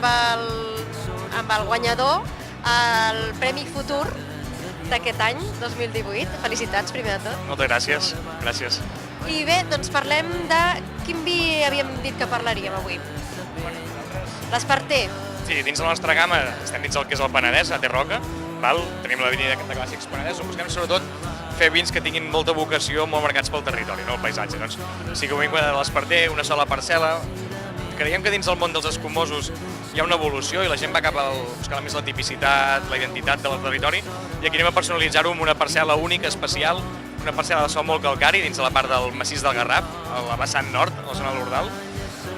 amb el guanyador el Premi Futur d'aquest any, 2018. Felicitats, primer de tot. Moltes gràcies. Gràcies. I bé, doncs parlem de quin vi havíem dit que parlaríem avui. L'Esparter. Sí, dins la nostra gamma estem dins el que és el Penedès, a Terroca. Tenim la línia de clàssics Penedès, on busquem sobretot fer vins que tinguin molta vocació, molt marcats pel territori, el paisatge. Doncs sí que ho vinc a l'Esparter, una sola parcel·la. Creiem que dins el món dels escumosos hi ha una evolució i la gent va cap a buscar més la tipicitat, la identitat del territori, i aquí anem a personalitzar-ho amb una parcel·la única, especial, una parcel·la de sòl molt calcari dins de la part del massís del Garraf, a la vessant nord, a la zona de l'Ordal.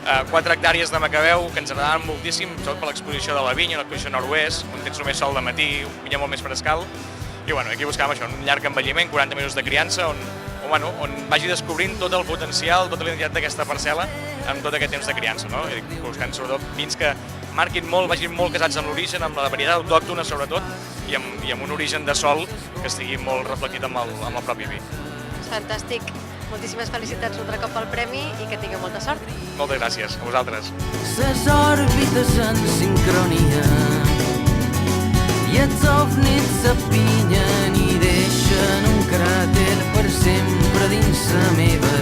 4 hectàrees de Macabeu que ens agradaven moltíssim, sobretot per l'exposició de la vinya, l'exposició nord-oest, on tens només sol de matí, un vinya molt més frescal. I aquí buscàvem això, un llarg envelliment, 40 mesos de criança, on vagi descobrint tot el potencial, tota la identitat d'aquesta parcel·la amb tot aquest temps de criança, no? Buscant sobretot vins que marquin molt, vagin molt casats amb l'origen, amb la varietat autòctona sobretot, i amb un origen de sol que estigui molt reflectit amb el propi vi. Fantàstic. Moltíssimes felicitats un altre cop pel premi i que tingueu molta sort. Moltes gràcies, a vosaltres. Ses òrbites en sincronia i els ovnis s'apinyen i deixen un cràter per sempre dins la meva